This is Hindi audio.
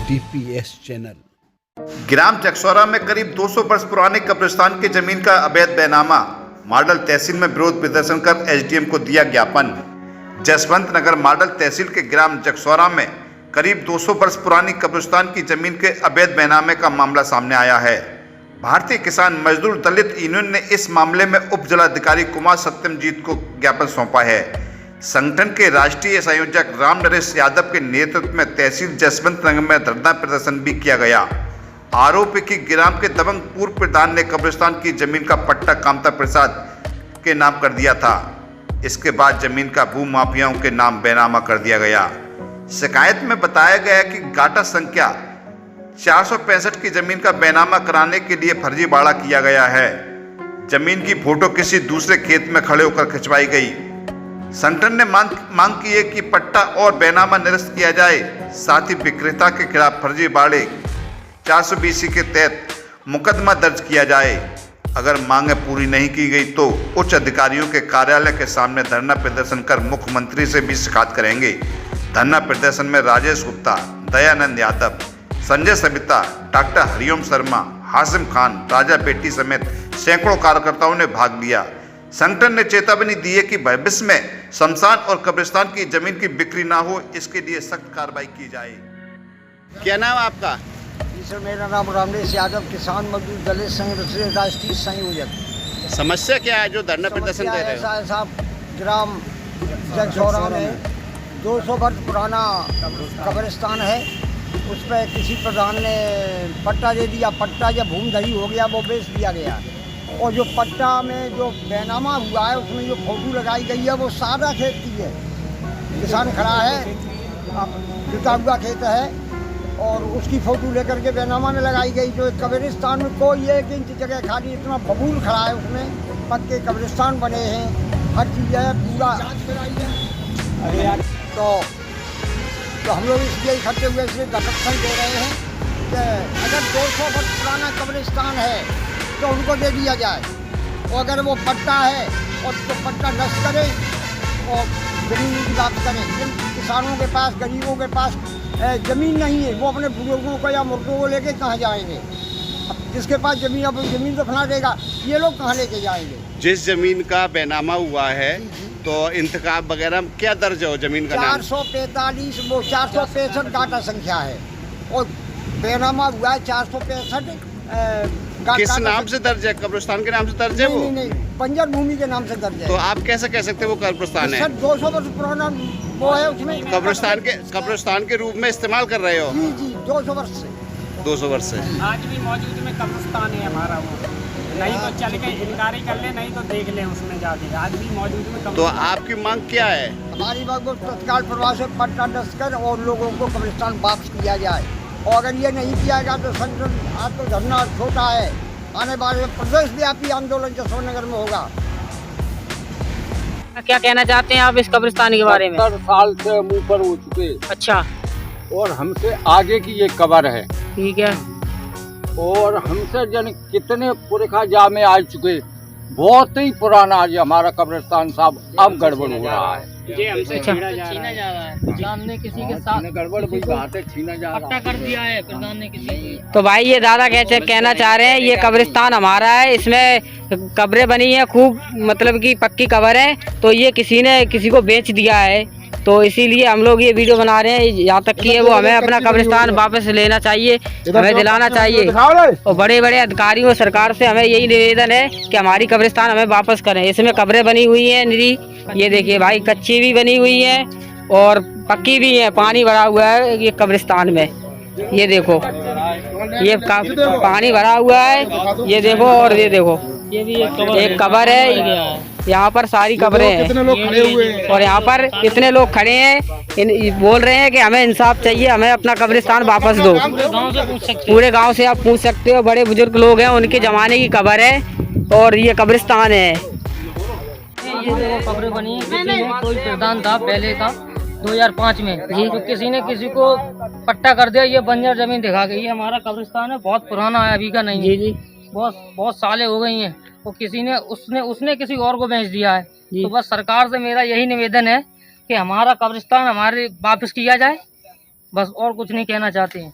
DPS channel. ग्राम चकसौरा में करीब 200 वर्ष पुराने कब्रिस्तान की जमीन का अवैध बैनामा, मॉडल तहसील में विरोध प्रदर्शन कर एसडीएम को दिया ज्ञापन। जसवंत नगर मॉडल तहसील के ग्राम चकसौरा में करीब 200 वर्ष पुरानी कब्रिस्तान की जमीन के अवैध बैनामे का मामला सामने आया है। भारतीय किसान मजदूर दलित यूनियन ने इस मामले में उप जिलाधिकारी कुमार सत्यमजीत को ज्ञापन सौंपा है। संगठन के राष्ट्रीय संयोजक राम नरेश यादव के नेतृत्व में तहसील जसवंत नगर में धरना प्रदर्शन भी किया गया। आरोप है कि ग्राम के दबंग पूर्व प्रधान ने कब्रिस्तान की जमीन का पट्टा कामता प्रसाद के नाम कर दिया था। इसके बाद जमीन का भू माफियाओं के नाम बैनामा कर दिया गया। शिकायत में बताया गया कि गाटा संख्या 465 की जमीन का बैनामा कराने के लिए फर्जीवाड़ा किया गया है। जमीन की फोटो किसी दूसरे खेत में खड़े होकर खिंचवाई गई। संगठन ने मांग की है कि पट्टा और बैनामा निरस्त किया जाए, साथ ही विक्रेता के खिलाफ फर्जीवाड़े 420 के तहत मुकदमा दर्ज किया जाए। अगर मांगें पूरी नहीं की गई तो उच्च अधिकारियों के कार्यालय के सामने धरना प्रदर्शन कर मुख्यमंत्री से भी शिकायत करेंगे। धरना प्रदर्शन में राजेश गुप्ता, दयानंद यादव, संजय सविता, डॉक्टर हरिओम शर्मा, हासिम खान, राजा बेटी समेत सैकड़ों कार्यकर्ताओं ने भाग लिया। संगठन ने चेतावनी दी है कि भविष्य में शमशान और कब्रिस्तान की जमीन की बिक्री ना हो, इसके लिए सख्त कार्रवाई की जाए। क्या नाम आपका? जी सर, मेरा नाम रामनेश यादव, किसान मजदूर दलित संघ से राष्ट्रीय संयोजक। समस्या क्या है जो धरना प्रदर्शन दे रहे हो? साहब, ग्राम चकसौरा में 200 वर्ष पुराना कब्रिस्तान है। उस पर किसी प्रधान ने पट्टा दे दिया। पट्टा जब भूमधरी हो गया वो बेच दिया गया। और जो पट्टा में जो बैनामा हुआ है उसमें जो फोटो लगाई गई है वो सादा खेत की है। किसान खड़ा है, जुता हुआ खेत है और उसकी फोटो लेकर के बैनामा में लगाई गई। जो कब्रिस्तान में कोई 1 इंच जगह खाली, इतना बबूल खड़ा है उसमें, पक्के कब्रिस्तान बने हैं, हर चीज़ है पूरा। अरे यार, तो हम लोग इसलिए इकट्ठे हुए इसलिए प्रदर्शन दे रहे हैं कि अगर 200 वर्ष पुराना कब्रिस्तान है तो उनको दे दिया जाए, और अगर वो पट्टा है और तो पट्टा नष्ट करें और ज़मीन की बात करें। जिन किसानों के पास, गरीबों के पास ज़मीन नहीं है, वो अपने बुजुर्गों को या मुर्दों को लेके कहाँ जाएंगे? अब जिसके पास ज़मीन, अब ज़मीन तो फैला देगा, ये लोग कहाँ लेके जाएंगे? जिस जमीन का बैनामा हुआ है तो इंतखाब वगैरह क्या दर्ज हो जमीन का? 445, वो 465 गाटा संख्या है और बैनामा हुआ है 465। किस नाम से दर्ज है? कब्रिस्तान के नाम से दर्ज है? वो नहीं, बंजर भूमि के नाम से दर्ज है। तो आप कैसे कह सकते हैं वो कब्रिस्तान है? सर, 200 वर्ष पुराना वो है, उसमें कब्रिस्तान के रूप में इस्तेमाल कर रहे हो? जी 200 वर्ष से। 200 वर्ष से आज भी मौजूद में कब्रिस्तान है हमारा। वो नहीं तो चल के इनकारी कर ले, नहीं तो देख ले उसमें जाके। आज भी मौजूद में तो आपकी मांग क्या है? हमारी मांग को तत्काल प्रभाव से पट्टा नष्ट कर और लोगों को कब्रिस्तान वापस किया जाए। और अगर ये नहीं किया गया तो संगठन, आज तो धरना छोटा है, आने वाले प्रदेश व्यापी आंदोलन जसवंत नगर में होगा। क्या कहना चाहते हैं आप इस कब्रिस्तान के बारे में? 70 साल से हम ऊपर हो चुके। अच्छा, और हमसे आगे की ये कब्र है। ठीक है। और हमसे जन कितने पुरखा जामे आ चुके। बहुत ही पुराना आज हमारा कब्रिस्तान साहब अब गड़बड़ हो रहा है। ये हमसे छीना जा रहा है। प्रधान ने किसी के साथ गड़बड़ कोई बात है, छीना जा रहा है। कर दिया है प्रधान ने किसी। तो भाई ये दादा कैसे कहना चाह रहे हैं, ये कब्रिस्तान हमारा है, इसमें कब्रें बनी है खूब, मतलब कि पक्की कब्र है, तो ये किसी ने किसी को बेच दिया है। तो इसीलिए हम लोग ये वीडियो बना रहे हैं। यहाँ तक कि वो हमें अपना कब्रिस्तान वापस लेना चाहिए, हमें दिलाना चाहिए। और बड़े बड़े अधिकारियों, सरकार से हमें यही निवेदन है कि हमारी कब्रिस्तान हमें वापस करें। इसमें कब्रें बनी हुई हैं निरी, ये देखिए भाई, कच्ची भी बनी हुई है और पक्की भी है। पानी भरा हुआ है ये कब्रिस्तान में, ये देखो, ये पानी भरा हुआ है, ये देखो। और ये देखो, ये भी एक कब्र है। यहाँ पर सारी कब्रें हैं और यहाँ पर इतने लोग खड़े हैं, बोल रहे हैं कि हमें इंसाफ चाहिए, हमें अपना कब्रिस्तान वापस दो। पूरे गांव से आप पूछ सकते हो, बड़े बुजुर्ग लोग हैं, उनके जमाने की कब्र है और ये कब्रिस्तान है। ये देखो कब्रें बनी है, किसी ने कोई प्रधान था पहले का 2005 में, तो किसी ने किसी को पट्टा कर दिया, ये बंजर जमीन दिखा गई। ये हमारा कब्रिस्तान है, बहुत पुराना है, अभी का नहीं है। जी, बहुत सालें हो गई हैं। तो किसी ने उसने किसी और को बेच दिया है। तो बस सरकार से मेरा यही निवेदन है कि हमारा कब्रिस्तान हमारे वापस किया जाए, बस और कुछ नहीं कहना चाहते हैं।